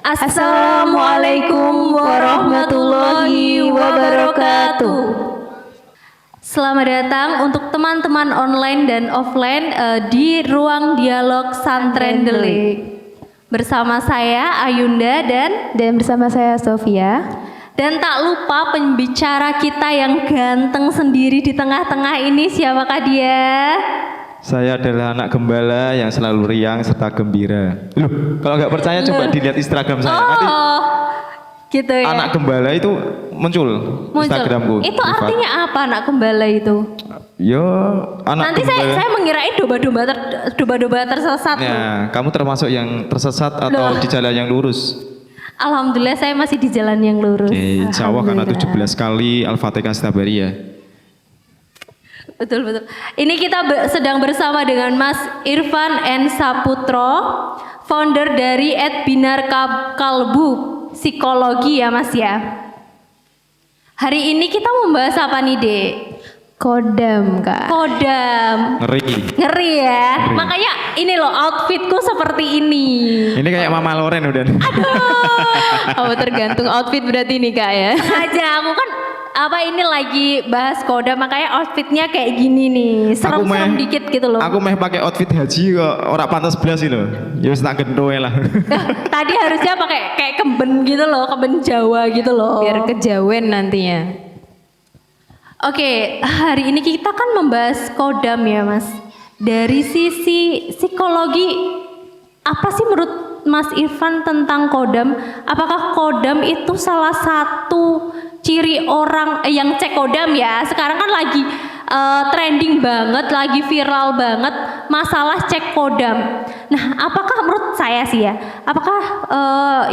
Assalamualaikum warahmatullahi wabarakatuh. Selamat datang untuk teman-teman online dan offline di ruang dialog Santren Delik. Bersama saya Ayunda dan bersama saya Sofia. Dan tak lupa pembicara kita yang ganteng sendiri di tengah-tengah ini, siapakah dia? Saya adalah anak gembala yang selalu riang serta gembira. Loh, kalau nggak percaya coba dilihat Instagram saya. Nanti gitu ya. anak gembala itu muncul. Instagramku. Itu artinya apa anak gembala itu? Yo, anak Nanti gembala. saya mengirain domba-domba tersesat. Nah, kamu termasuk yang tersesat atau di jalan yang lurus? Alhamdulillah saya masih di jalan yang lurus. Insya Allah karena 17 kali Al-Fatihah setiap hari ya. Betul. Ini kita sedang bersama dengan Mas Irfan N. Saputro, founder dari @binar_kalbu psikologi ya Mas ya. Hari ini kita membahas apa nih Dek? Kodam, Kak. Kodam. Ngeri ya. Ngeri. Makanya ini loh outfitku seperti ini. Ini kayak Mama Loren udah. Oh, tergantung outfit berarti nih, Kak ya. Aja aku kan ini lagi bahas kodam makanya outfitnya kayak gini nih. Serem-serem dikit gitu loh. Aku meh pakai outfit haji kok ora pantas belas itu. Ya wis tak gendoe lah. Tadi harusnya pakai kayak kemben gitu loh, kemben Jawa gitu loh. Biar kejawen nantinya. Oke, hari ini kita kan membahas kodam ya Mas. Dari sisi psikologi, apa sih menurut Mas Irfan tentang kodam? Apakah kodam itu salah satu ciri orang yang cek kodam ya? Sekarang kan lagi trending banget, lagi viral banget masalah cek kodam. Nah, apakah menurut saya sih ya, apakah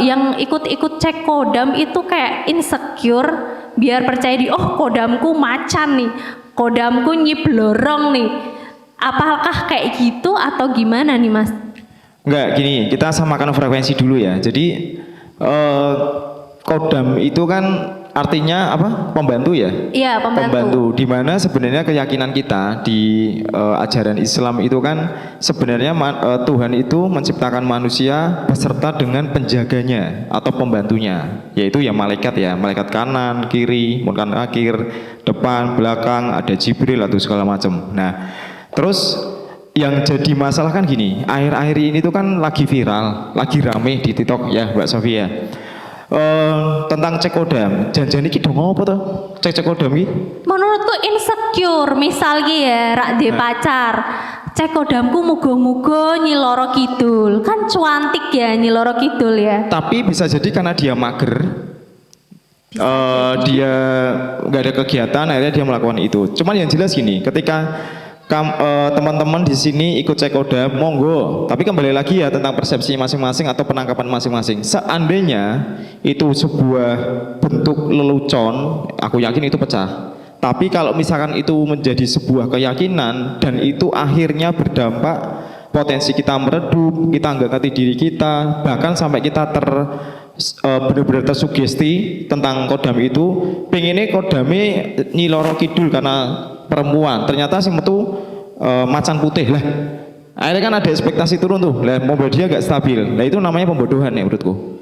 yang ikut-ikut cek kodam itu kayak insecure? Biar percaya kodamku macan nih, kodamku nyiblorong nih. Apakah kayak gitu atau gimana nih Mas? Enggak, gini, kita samakan frekuensi dulu ya. Jadi kodam itu kan artinya apa? Pembantu ya? Iya, pembantu. Di mana sebenarnya keyakinan kita di ajaran Islam itu kan sebenarnya Tuhan itu menciptakan manusia beserta dengan penjaganya atau pembantunya, yaitu ya malaikat kanan, kiri, mungkin akhir, depan, belakang, ada Jibril atau segala macam. Nah, terus yang jadi masalah kan gini, akhir-akhir ini tuh kan lagi viral, lagi rame di TikTok ya Mbak Sofia. Tentang cek kodam, janjian iki dong apa tuh? Cek kodam iki? Menurutku insecure, misal ki ya rak de pacar. Cek kodamku mugo-mugo nyiloro kidul. Kan cuantik ya nyiloro kidul ya. Tapi bisa jadi karena dia mager. Dia nggak ada kegiatan, akhirnya dia melakukan itu. Cuman yang jelas gini, ketika teman-teman di sini ikut cek kodam, monggo. Tapi kembali lagi ya tentang persepsi masing-masing atau penangkapan masing-masing. Seandainya itu sebuah bentuk lelucon, aku yakin itu pecah. Tapi kalau misalkan itu menjadi sebuah keyakinan dan itu akhirnya berdampak potensi kita meredup, kita nggak ngerti diri kita, bahkan sampai kita benar-benar tersugesti tentang kodam itu, pengennya kodamnya nyiloro kidul karena perempuan, ternyata sih metu macan putih lah. Akhirnya kan ada ekspektasi turun tuh, lah mobil dia gak stabil. Nah itu namanya pembodohan ya menurutku.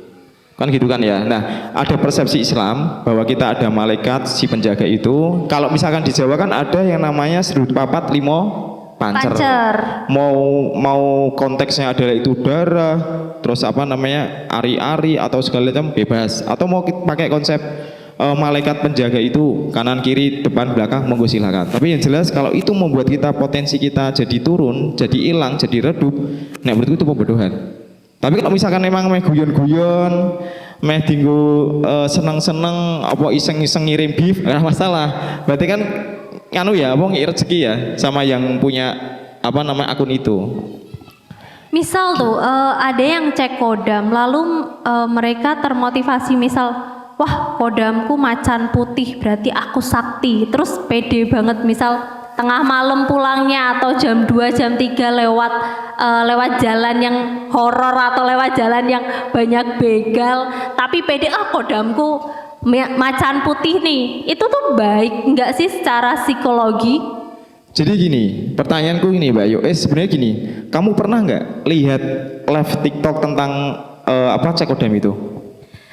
Kan gitu kan ya. Nah ada persepsi Islam bahwa kita ada malaikat si penjaga itu. Kalau misalkan di Jawa kan ada yang namanya sedut papat limo pancer. Mau konteksnya adalah itu darah, terus apa namanya ari-ari atau segala macam bebas. Atau mau pakai konsep malaikat penjaga itu kanan kiri depan belakang monggo silakan. Tapi yang jelas kalau itu membuat kita potensi kita jadi turun, jadi hilang, jadi redup, nah menurutku itu pembodohan. Tapi kalau misalkan memang meh guyon-guyon, meh dinggo seneng-seneng apa iseng-iseng ngirim beef, nggak masalah. Berarti kan anu ya, apa rezeki ya sama yang punya apa namanya akun itu. Misal tuh ada yang cek kodam lalu mereka termotivasi misal wah kodamku macan putih berarti aku sakti, terus pede banget misal tengah malam pulangnya atau jam 2 jam 3 lewat jalan yang horor atau lewat jalan yang banyak begal tapi pede kodamku macan putih nih, itu tuh baik nggak sih secara psikologi? Jadi gini, pertanyaanku ini Mbak Yo, sebenarnya gini, kamu pernah nggak lihat live TikTok tentang cek kodam itu?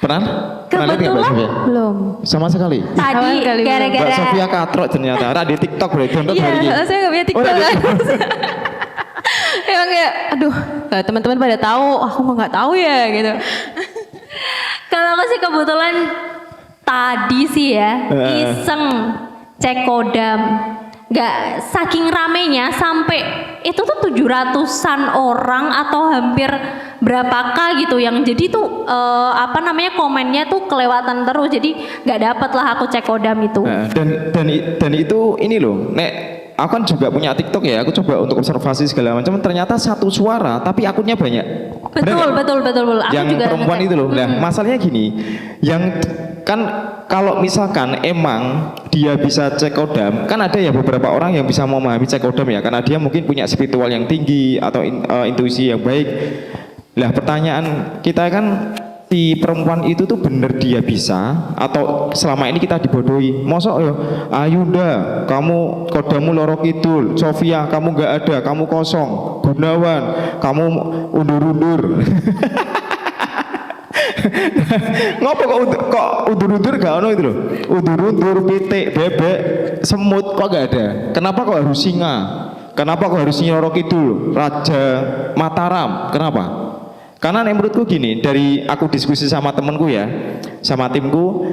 Pernah? Pernah lihat nggak Mbak Kebetulan Sofia? Belum. Sama sekali. tadi Awal kali belum. Mbak gara-gara Sofia katrok ternyata. Ada di TikTok berarti download hari ini. Iya, saya nggak punya Oh, TikTok. nggak ada. Emang kayak, aduh, teman-teman pada tahu, aku mah nggak tahu ya gitu. kalau aku sih kebetulan tadi sih ya iseng cek kodam. Nggak saking ramenya sampai itu tuh 700-an orang atau hampir berapakah gitu yang jadi tuh komennya tuh kelewatan terus jadi nggak dapet lah aku cek kodam itu. Nah, dan itu ini loh, Nek, aku kan juga punya TikTok ya, aku coba untuk observasi segala macam, ternyata satu suara tapi akunnya banyak. Bener Betul, nggak? betul. Aku Yang juga perempuan ngecek. itu loh. Nah, masalahnya gini, yang kan kalau misalkan emang dia bisa cek kodam, kan ada ya beberapa orang yang bisa memahami cek kodam ya, karena dia mungkin punya spiritual yang tinggi atau intuisi yang baik. Lah pertanyaan kita kan si perempuan itu tuh bener dia bisa atau selama ini kita dibodohi? Mosok ya, Ayunda kamu kodamu loro kidul, Sofia kamu nggak ada, kamu kosong, Gunawan kamu undur-undur. Ngopo kok undur-undur gak ono itu loh? Undur-undur, pitik, bebek, semut kok gak ada? Kenapa kok harus singa? Kenapa kok harus Nyiro Kidul, Raja Mataram? Kenapa? Karena menurutku gini, dari aku diskusi sama temenku ya, sama timku,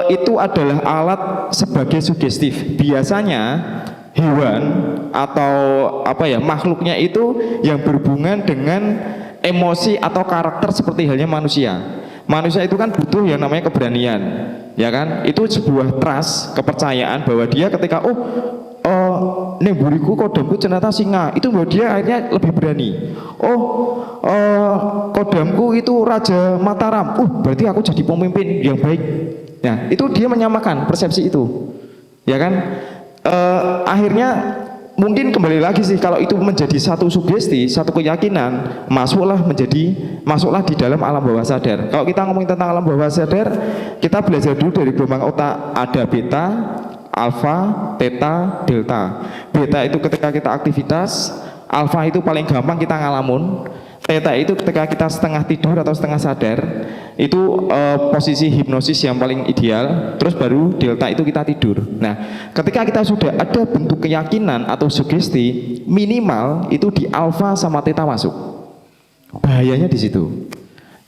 itu adalah alat sebagai sugestif. Biasanya hewan atau makhluknya itu yang berhubungan dengan emosi atau karakter seperti halnya manusia. Manusia itu kan butuh yang namanya keberanian, ya kan? Itu sebuah trust, kepercayaan bahwa dia ketika buriku kodamku ternyata singa, itu bahwa dia akhirnya lebih berani. Kodamku itu Raja Mataram, berarti aku jadi pemimpin yang baik. Nah, itu dia menyamakan persepsi itu, ya kan? Akhirnya mungkin kembali lagi sih, kalau itu menjadi satu sugesti, satu keyakinan, masuklah di dalam alam bawah sadar. Kalau kita ngomongin tentang alam bawah sadar, kita belajar dulu dari gelombang otak. Ada beta, alfa, theta, delta. Beta itu ketika kita aktivitas, alfa itu paling gampang kita ngalamun, theta itu ketika kita setengah tidur atau setengah sadar, itu posisi hipnosis yang paling ideal. Terus baru delta itu kita tidur. Nah, ketika kita sudah ada bentuk keyakinan atau sugesti, minimal itu di alfa sama theta masuk. Bahayanya di situ.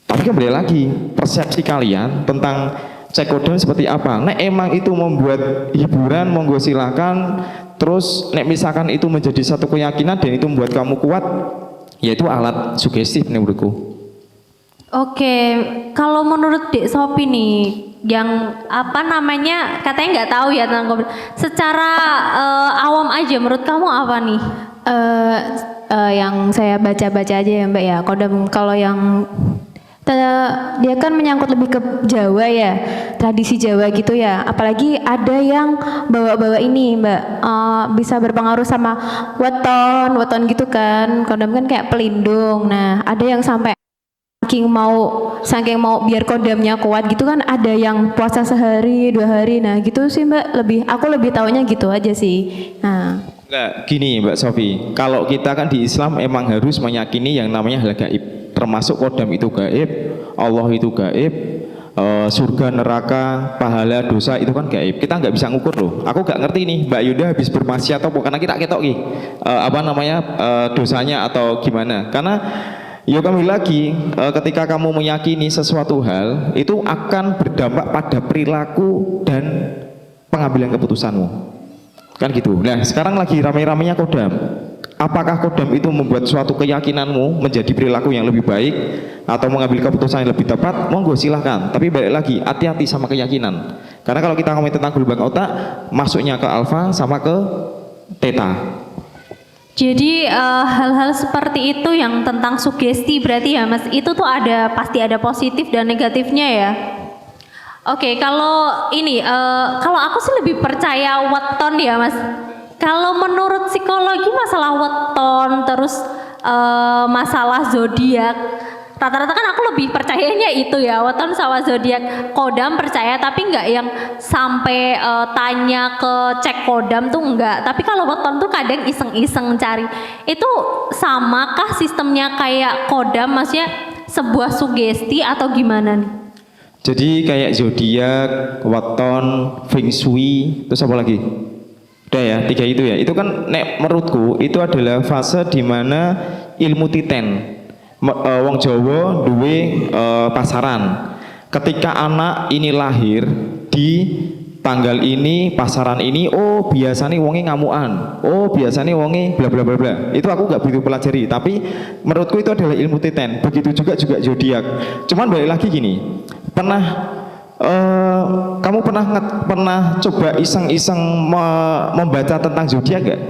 Tapi kembali lagi, persepsi kalian tentang cek kodam seperti apa? Nek emang itu membuat hiburan, monggo silakan. Terus nek misalkan itu menjadi satu keyakinan dan itu membuat kamu kuat, yaitu alat sugestif menurutku. Oke, kalau menurut Dek Sopi nih, yang katanya nggak tahu ya tentang kodam. Secara awam aja, menurut kamu apa nih? Yang saya baca-baca aja ya Mbak ya, kodam kalau yang dia kan menyangkut lebih ke Jawa ya, tradisi Jawa gitu ya. Apalagi ada yang bawa-bawa ini Mbak, bisa berpengaruh sama weton gitu kan. Kodam kan kayak pelindung. Nah, ada yang sampai saking mau biar kodamnya kuat gitu kan, ada yang puasa sehari 2 hari. Nah gitu sih Mbak, aku lebih taunya gitu aja sih. Nah Enggak, gini Mbak Sofi, kalau kita kan di Islam emang harus meyakini yang namanya hal gaib, termasuk kodam itu gaib, Allah itu gaib, surga, neraka, pahala, dosa itu kan gaib. Kita nggak bisa ngukur loh. Aku nggak ngerti nih Mbak Yuda habis bermaksiat atau karena kita ketok dosanya atau gimana. Karena ya kembali lagi, ketika kamu meyakini sesuatu hal, itu akan berdampak pada perilaku dan pengambilan keputusanmu. Kan gitu. Nah, sekarang lagi ramai-ramainya kodam. Apakah kodam itu membuat suatu keyakinanmu menjadi perilaku yang lebih baik atau mengambil keputusan yang lebih tepat? Monggo silahkan. Tapi balik lagi, hati-hati sama keyakinan. Karena kalau kita ngomongin tentang gelombang otak, masuknya ke alfa sama ke theta. Jadi hal-hal seperti itu yang tentang sugesti berarti ya Mas, itu tuh pasti ada positif dan negatifnya ya. Oke, kalau aku sih lebih percaya weton ya Mas. Kalau menurut psikologi masalah weton terus masalah zodiak, rata-rata kan aku lebih percayanya itu ya, weton sama zodiak. Kodam percaya tapi nggak yang sampai tanya ke cek kodam tuh enggak. Tapi kalau weton tuh kadang iseng-iseng cari. Itu samakah sistemnya kayak kodam, maksudnya sebuah sugesti atau gimana nih? Jadi kayak zodiak, weton, feng shui, terus apa lagi? Udah ya, 3 itu ya. Itu kan nek menurutku itu adalah fase di mana ilmu titen. Wong Jawa duwe pasaran. Ketika anak ini lahir di tanggal ini, pasaran ini, oh biasanya wonge ngamuan, oh biasanya wonge bla bla bla bla. Itu aku nggak begitu pelajari, tapi menurutku itu adalah ilmu titen. Begitu juga zodiak. Cuman balik lagi gini, kamu pernah coba iseng-iseng membaca tentang zodiak gak?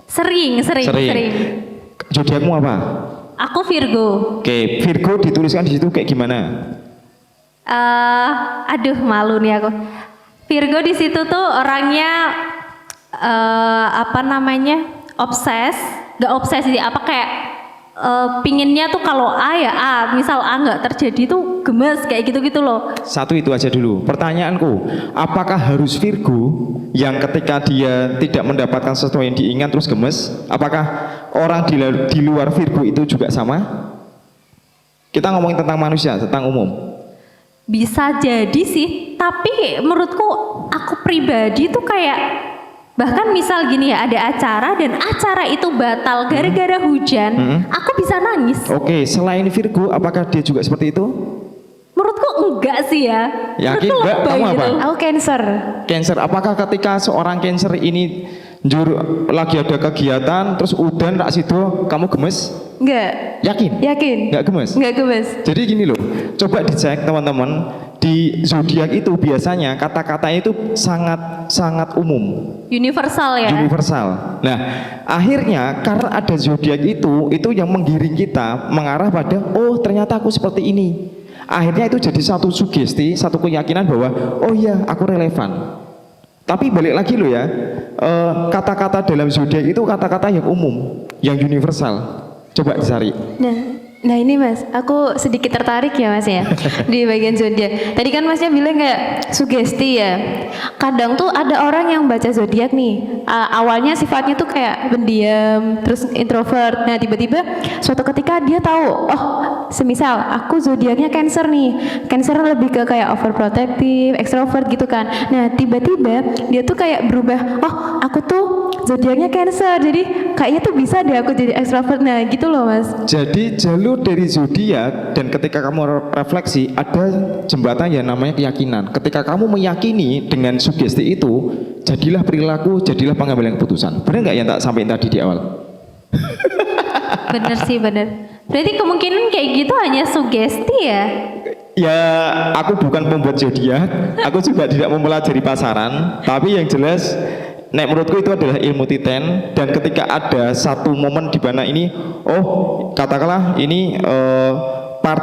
Sering. Zodiakmu apa? Aku Virgo. Oke, Virgo dituliskan di situ kayak gimana? Aduh malu nih aku. Virgo di situ tuh orangnya apa namanya? Gak obses sih, apa kayak pinginnya tuh kalau A ya A, misal A nggak terjadi tuh gemes kayak gitu-gitu loh. Satu itu aja dulu. Pertanyaanku, apakah harus Virgo yang ketika dia tidak mendapatkan sesuatu yang diingat terus gemes? Apakah orang di luar Virgo itu juga sama? Kita ngomongin tentang manusia, tentang umum. Bisa jadi sih, tapi menurutku aku pribadi tuh kayak bahkan misal gini ya, ada acara dan acara itu batal gara-gara hujan, aku bisa nangis. Oke, selain Virgo, apakah dia juga seperti itu? Menurutku enggak sih ya. Yakin Menurutku enggak? lebay Kamu apa? gitu. Aku Cancer. Cancer, apakah ketika seorang Cancer ini lagi ada kegiatan terus udan rak sido, kamu gemes? Enggak. Yakin? Yakin. Enggak gemes? Enggak gemes. Jadi gini loh, coba dicek teman-teman, di zodiak itu biasanya kata-katanya itu sangat umum, Universal ya. universal. Nah, akhirnya karena ada zodiak itu yang menggiring kita mengarah pada oh ternyata aku seperti ini. Akhirnya itu jadi satu sugesti, satu keyakinan bahwa oh iya aku relevan. Tapi balik lagi loh ya, kata-kata dalam zodiak itu kata-kata yang umum, yang universal. Coba dicari. Nah ini Mas, aku sedikit tertarik ya Mas ya di bagian zodiak. Tadi kan Masnya bilang kayak sugesti ya. Kadang tuh ada orang yang baca zodiak nih, awalnya sifatnya tuh kayak pendiam, terus introvert. Nah tiba-tiba suatu ketika dia tahu, oh semisal aku zodiaknya Cancer nih. Cancer lebih ke kayak overprotective, extrovert gitu kan. Nah tiba-tiba dia tuh kayak berubah, oh aku tuh zodiaknya Cancer, jadi kayaknya tuh bisa deh aku jadi extrovert. Nah gitu loh Mas. Jadi jalur dari zodiak dan ketika kamu refleksi ada jembatan yang namanya keyakinan. Ketika kamu meyakini dengan sugesti itu, jadilah perilaku, jadilah pengambilan keputusan. Benar nggak yang tak sampaikan tadi di awal? Bener sih bener. Berarti kemungkinan kayak gitu hanya sugesti ya. Ya, aku bukan pembuat zodiak, aku juga tidak mempelajari pasaran, tapi yang jelas nek menurutku itu adalah ilmu titen dan ketika ada satu momen di mana ini oh katakanlah ini part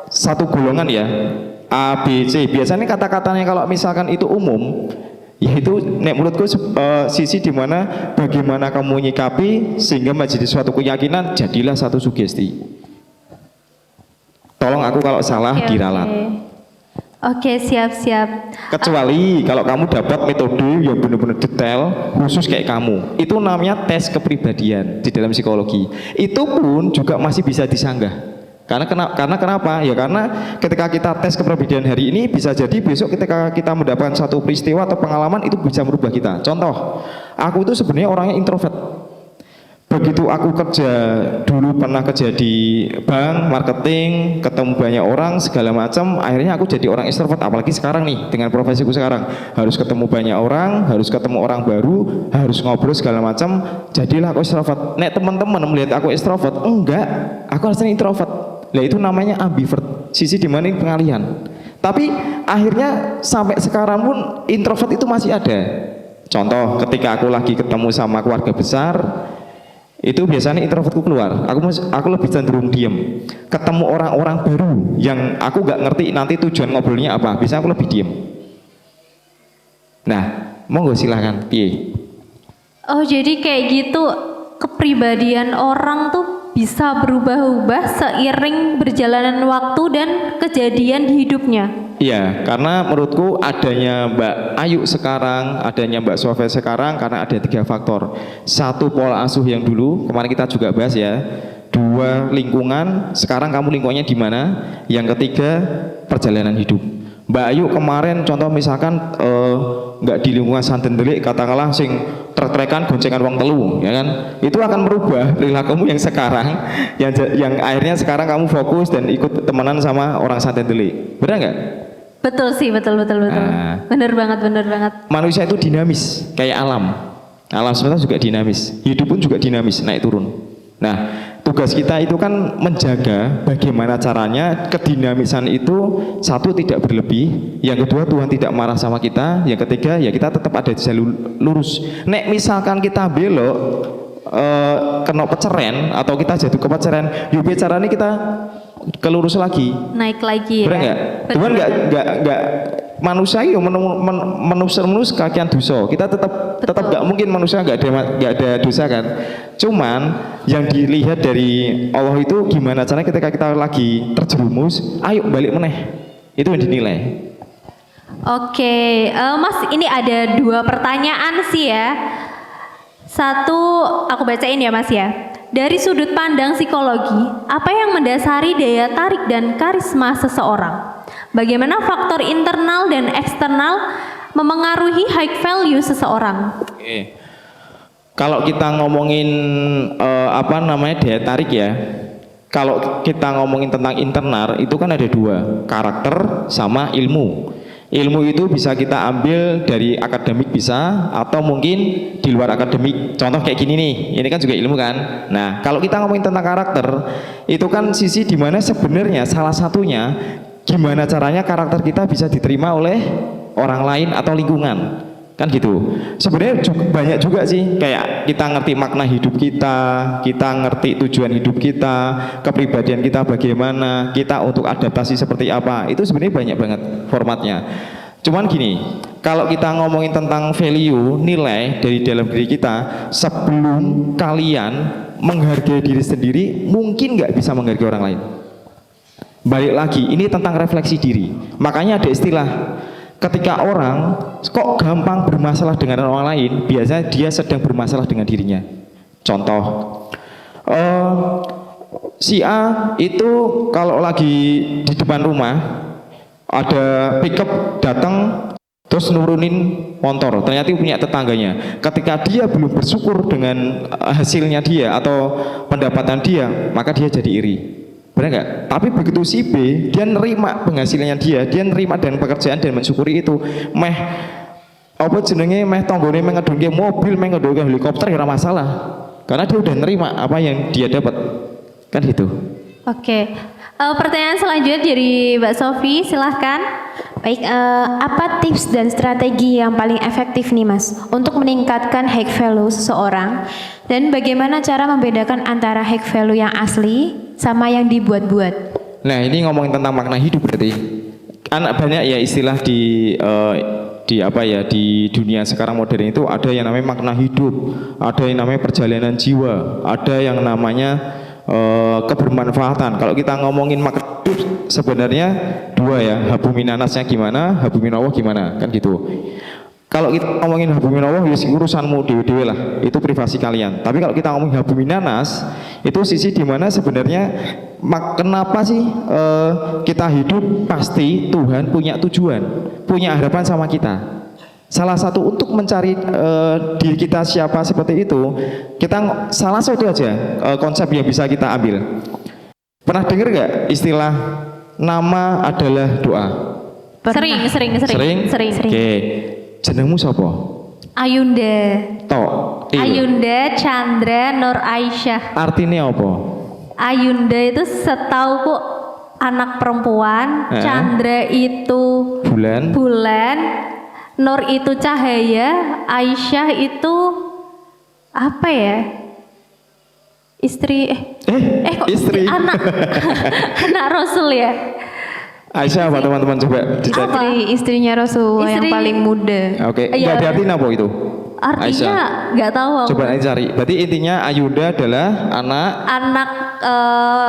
satu golongan ya A, B, C biasanya kata-katanya kalau misalkan itu umum yaitu nek menurutku sisi di mana bagaimana kamu menyikapi sehingga menjadi suatu keyakinan jadilah satu sugesti. Tolong aku kalau salah diralat. Oke, siap-siap. Kecuali kalau kamu dapat metode yang benar-benar detail khusus kayak kamu, itu namanya tes kepribadian di dalam psikologi. Itu pun juga masih bisa disanggah. Karena kenapa? Ya karena ketika kita tes kepribadian hari ini bisa jadi besok ketika kita mendapatkan satu peristiwa atau pengalaman itu bisa merubah kita. Contoh, aku itu sebenarnya orangnya introvert. Begitu aku dulu pernah kerja di bank, marketing, ketemu banyak orang, segala macam, akhirnya aku jadi orang extrovert, apalagi sekarang nih, dengan profesiku sekarang, harus ketemu banyak orang, harus ketemu orang baru, harus ngobrol segala macam, jadilah aku extrovert. Nek teman-teman melihat aku extrovert, enggak, aku rasanya introvert. Nah itu namanya ambivert, sisi dimana ini pengalihan. Tapi akhirnya sampai sekarang pun introvert itu masih ada. Contoh, ketika aku lagi ketemu sama keluarga besar, itu biasanya introvertku keluar. Aku lebih cenderung diem. Ketemu orang-orang baru yang aku nggak ngerti nanti tujuan ngobrolnya apa, biasanya aku lebih diem. Nah, monggo silahkan. Piye? Oh jadi kayak gitu kepribadian orang tuh bisa berubah-ubah seiring berjalanan waktu dan kejadian di hidupnya. Iya, karena menurutku adanya Mbak Ayu sekarang, adanya Mbak Sofia sekarang karena ada 3 faktor. Satu, pola asuh yang dulu, kemarin kita juga bahas ya. dua lingkungan, sekarang kamu lingkungannya di mana. Yang ketiga perjalanan hidup. Mbak Ayu kemarin contoh misalkan nggak di lingkungan santen delik, katakanlah sing trek-trekan goncengan wong telu, ya kan? Itu akan merubah perilakumu yang sekarang, yang akhirnya sekarang kamu fokus dan ikut temenan sama orang santen delik. Benar nggak? Betul sih, betul. Nah. Bener banget. Manusia itu dinamis, kayak alam. Alam semesta juga dinamis, hidup pun juga dinamis, naik turun. Nah, tugas kita itu kan menjaga bagaimana caranya kedinamisan itu satu tidak berlebih, yang kedua Tuhan tidak marah sama kita, yang ketiga ya kita tetap ada di jalur lurus. Nek misalkan kita belok kena peceren atau kita jatuh ke peceren, yuk caranya kita kelurus lagi. Naik lagi ya. Benar nggak? Bener. Tuhan nggak manusia itu menus kakian dosa. Kita tetap nggak mungkin manusia nggak ada dosa kan. Cuman yang dilihat dari Allah itu gimana caranya ketika kita lagi terjerumus, ayo balik meneh. Itu yang dinilai. Oke, Mas, ini ada 2 pertanyaan sih ya. Satu, aku bacain ya Mas ya. Dari sudut pandang psikologi, apa yang mendasari daya tarik dan karisma seseorang? Bagaimana faktor internal dan eksternal memengaruhi high value seseorang? Oke. Kalau kita ngomongin daya tarik ya. Kalau kita ngomongin tentang internal itu kan ada 2, karakter sama ilmu. Ilmu itu bisa kita ambil dari akademik bisa, atau mungkin di luar akademik. Contoh kayak gini nih, ini kan juga ilmu kan. Nah, kalau kita ngomongin tentang karakter, itu kan sisi dimana sebenarnya salah satunya gimana caranya karakter kita bisa diterima oleh orang lain atau lingkungan. Kan gitu. Sebenarnya banyak juga sih, kayak kita ngerti makna hidup kita ngerti tujuan hidup kita, kepribadian kita bagaimana, kita untuk adaptasi seperti apa. Itu sebenarnya banyak banget formatnya. Cuman gini, kalau kita ngomongin tentang value, nilai dari dalam diri kita, sebelum kalian menghargai diri sendiri, mungkin nggak bisa menghargai orang lain. Balik lagi, ini tentang refleksi diri. Makanya ada istilah, ketika orang kok gampang bermasalah dengan orang lain, biasanya dia sedang bermasalah dengan dirinya. Contoh, si A itu kalau lagi di depan rumah ada pickup datang terus nurunin motor, ternyata punya tetangganya. Ketika dia belum bersyukur dengan hasilnya dia atau pendapatan dia, maka dia jadi iri. Benar nggak? Tapi begitu si B, dia nerima penghasilannya dia nerima dengan pekerjaan dan mensyukuri itu. Meh tonggone ngedongke mobil, ngedongke helikopter, ya ora masalah. Karena dia udah nerima apa yang dia dapat. Kan gitu. Oke. Pertanyaan selanjutnya dari Mbak Sofi, silahkan. Baik, apa tips dan strategi yang paling efektif nih Mas untuk meningkatkan high value seseorang, dan bagaimana cara membedakan antara high value yang asli sama yang dibuat-buat? Nah, ini ngomongin tentang makna hidup berarti. Kan banyak ya istilah di dunia sekarang modern itu, ada yang namanya makna hidup, ada yang namanya perjalanan jiwa, ada yang namanya kebermanfaatan. Kalau kita ngomongin makna hidup sebenarnya 2 ya, habuminanasnya gimana, habuminallah gimana, kan gitu. Kalau kita ngomongin habuminallah ya urusanmu dewe-dewe lah, itu privasi kalian. Tapi kalau kita ngomongin habuminanas, itu sisi dimana sebenarnya kenapa sih kita hidup, pasti Tuhan punya tujuan, punya harapan sama kita. Salah satu untuk mencari diri kita siapa seperti itu, kita salah satu aja konsep yang bisa kita ambil. Pernah dengar nggak istilah nama adalah doa? Sering. Oke. Jenengmu sapa? Ayunda. Tok. Ayunda Chandra Nur Aisyah. Artinya apa? Ayunda itu setauku anak perempuan, Chandra itu Bulan. Nur itu cahaya, Aisyah itu apa ya? Istri kok istri. anak anak Rasul ya? Aisyah apa teman-teman coba dicari. Istrinya Rasul yang paling muda. Oke, Iya. nggak artinya apa itu? Artinya nggak tahu aku. Coba aja cari. Berarti intinya Ayunda adalah anak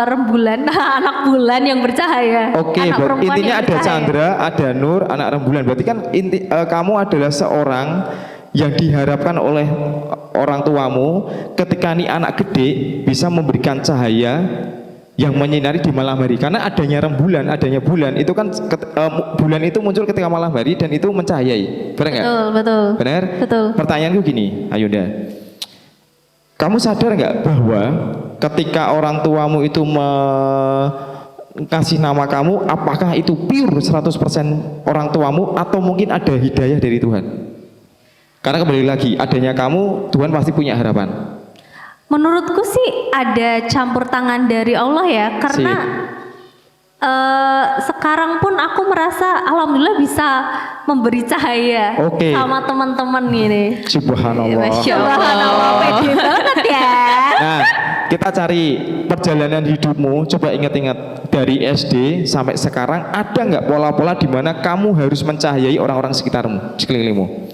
rembulan, anak bulan yang bercahaya. Oke, Anak perempuan intinya yang ada bercahaya. Chandra, ada Nur, anak rembulan. Berarti kan kamu adalah seorang yang diharapkan oleh orang tuamu ketika nih anak gede bisa memberikan cahaya yang menyinari di malam hari, karena adanya rembulan, adanya bulan itu kan bulan itu muncul ketika malam hari dan itu mencahayai, benar nggak? Betul. Benar? Betul. Pertanyaanku gini, Ayunda, kamu sadar nggak bahwa ketika orang tuamu itu kasih nama kamu, apakah itu pure 100% orang tuamu atau mungkin ada hidayah dari Tuhan? Karena kembali lagi, adanya kamu, Tuhan pasti punya harapan. Menurutku sih ada campur tangan dari Allah ya, karena sekarang pun aku merasa alhamdulillah bisa memberi cahaya sama teman-teman ini. Subhanallah. Subhanallah, pede banget ya. Nah, kita cari perjalanan hidupmu, coba ingat-ingat dari SD sampai sekarang, ada nggak pola-pola di mana kamu harus mencahayai orang-orang sekitarmu, sekelilingmu?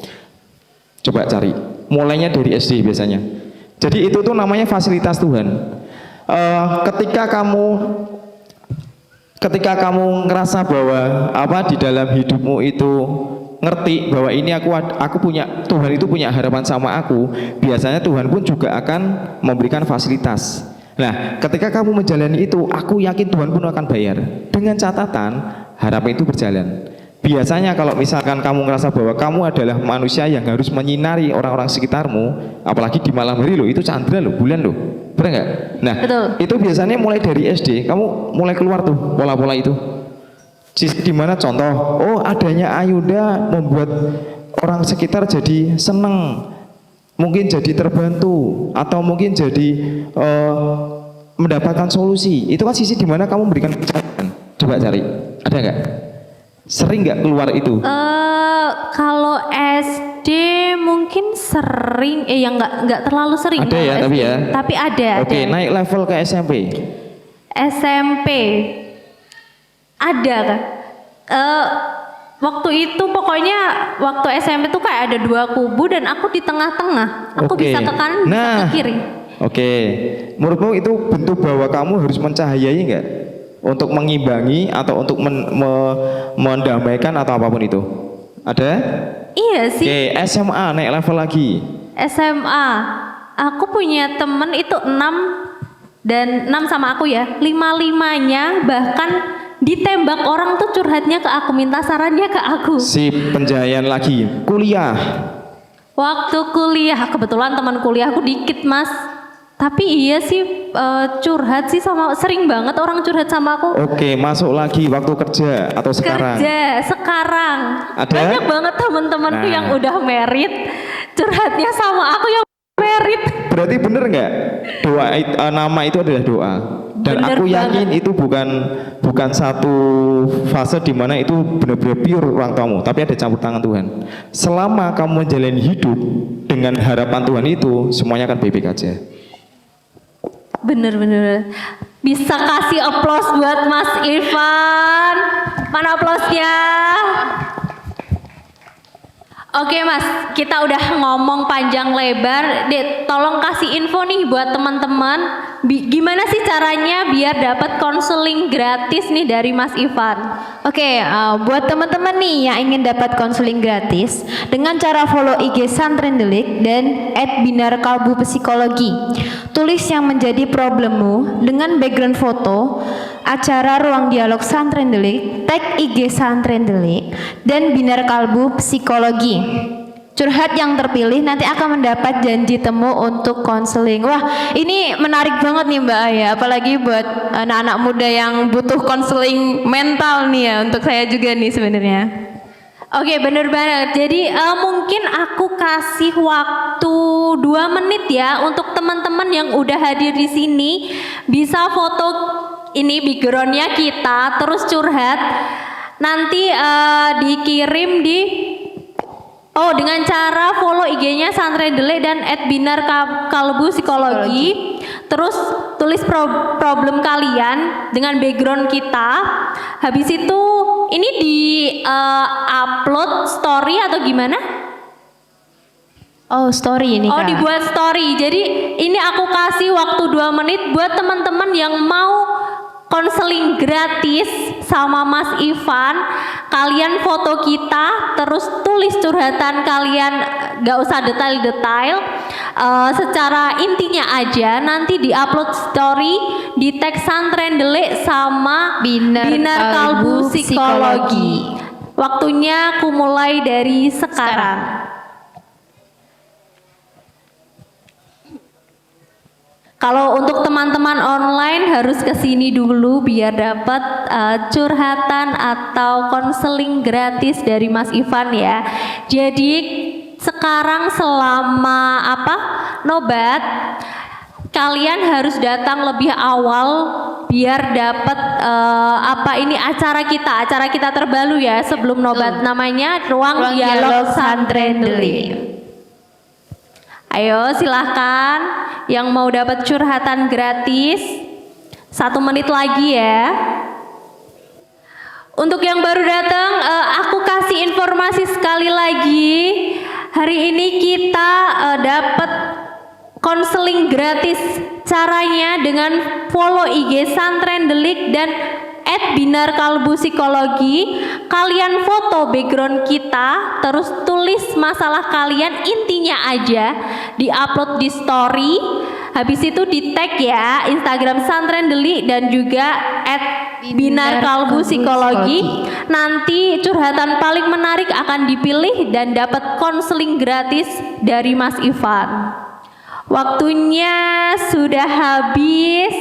Coba cari, mulainya dari SD biasanya. Jadi itu tuh namanya fasilitas Tuhan. Ketika kamu ngerasa bahwa di dalam hidupmu itu ngerti bahwa ini aku punya, Tuhan itu punya harapan sama aku, biasanya Tuhan pun juga akan memberikan fasilitas. Nah, ketika kamu menjalani itu, aku yakin Tuhan pun akan bayar. Dengan catatan harapan itu berjalan. Biasanya kalau misalkan kamu ngerasa bahwa kamu adalah manusia yang harus menyinari orang-orang sekitarmu, apalagi di malam hari loh, itu candra loh, bulan loh, benar nggak? Nah, betul. Itu biasanya mulai dari SD, kamu mulai keluar tuh pola-pola itu. Di mana contoh, adanya Ayunda membuat orang sekitar jadi seneng, mungkin jadi terbantu, atau mungkin jadi mendapatkan solusi. Itu kan sisi di mana kamu memberikan pencerahan. Coba cari, ada nggak? Sering nggak keluar itu? Kalau SD mungkin sering, yang nggak terlalu sering. Ada ya, SD. tapi ada. Oke, naik level ke SMP. SMP ada kan? Waktu itu pokoknya waktu SMP tuh kayak ada dua kubu dan aku di tengah-tengah. Aku bisa ke kanan, bisa ke kiri. Oke, menurutmu itu bentuk bahwa kamu harus mencahayai nggak? Untuk mengimbangi atau untuk mendamaikan atau apapun itu? Ada? Iya sih. Oke, SMA naik level lagi. SMA, aku punya temen itu 6 dan 6 sama aku ya. 5-5-nya bahkan ditembak orang tuh curhatnya ke aku, minta sarannya ke aku. Si penjahayaan lagi, kuliah. Waktu kuliah, kebetulan teman kuliahku dikit mas. Tapi iya sih curhat sih sering banget orang curhat sama aku. Oke, masuk lagi waktu kerja atau sekarang? Kerja, sekarang. Ada? Banyak banget teman-temanku yang udah merit curhatnya sama aku yang merit. Berarti bener nggak doa nama itu adalah doa? Dan Bener aku yakin banget. itu bukan satu fase di mana itu benar-benar pure orang tuamu, tapi ada campur tangan Tuhan. Selama kamu menjalani hidup dengan harapan Tuhan itu, semuanya akan baik-baik aja. Bener-bener. Bisa kasih aplaus buat Mas Irfan. Mana aplausnya? Oke mas, kita udah ngomong panjang lebar. Tolong kasih info nih buat teman-teman. Gimana sih caranya biar dapat konseling gratis nih dari Mas Irfan? Oke, buat teman-teman nih yang ingin dapat konseling gratis, dengan cara follow IG Santren Delik dan @binarkalbu-psikologi. Tulis yang menjadi problemmu dengan background foto acara Ruang Dialog Santren Delik, tag IG Santren Delik dan Binar Kalbu Psikologi. Curhat yang terpilih nanti akan mendapat janji temu untuk konseling. Wah, ini menarik banget nih Mbak Aya, apalagi buat anak-anak muda yang butuh konseling mental nih ya, untuk saya juga nih sebenarnya. Oke, bener banget. Jadi mungkin aku kasih waktu 2 menit ya untuk teman-teman yang udah hadir di sini bisa foto ini backgroundnya kita, terus curhat. Nanti dikirim di dengan cara follow IG-nya Santren Delik dan @binarkalbu-psikologi. Terus tulis problem kalian dengan background kita. Habis itu ini di upload story atau gimana? Oh, story ini Kak. Dibuat story. Jadi ini aku kasih waktu 2 menit buat teman-teman yang mau konseling gratis sama Mas Ivan. Kalian foto kita, terus tulis curhatan kalian nggak usah detail-detail, secara intinya aja nanti diupload story di tag Santren Delik sama Binar Kalbu Kalbu Psikologi. Waktunya aku mulai dari sekarang. Kalau untuk teman-teman online harus kesini dulu biar dapat curhatan atau konseling gratis dari Mas Ivan ya. Jadi sekarang selama nobat, kalian harus datang lebih awal biar dapat acara kita terbaru ya sebelum nobat, namanya Ruang Dialog Santren Delik. Ayo silahkan yang mau dapat curhatan gratis, 1 menit lagi ya. Untuk yang baru datang, aku kasih informasi sekali lagi. Hari ini kita dapat konseling gratis. Caranya dengan follow IG Santren Delik dan @Binar Kalbu Psikologi. Kalian foto background kita, terus tulis masalah kalian, intinya aja, diupload di story. Habis itu di tag ya Instagram Santren Delik dan juga @Binar Kalbu Psikologi. Nanti curhatan paling menarik akan dipilih dan dapat konseling gratis dari Mas Ivan. Waktunya sudah habis.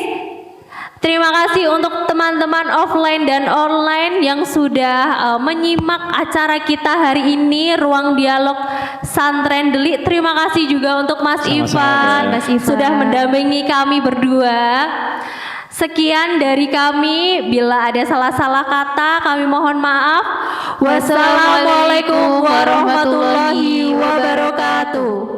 Terima kasih untuk teman-teman offline dan online yang sudah menyimak acara kita hari ini, Ruang Dialog Santren Delik. Terima kasih juga untuk Mas Ivan sudah mendampingi kami berdua. Sekian dari kami, bila ada salah-salah kata kami mohon maaf. Wassalamualaikum warahmatullahi wabarakatuh.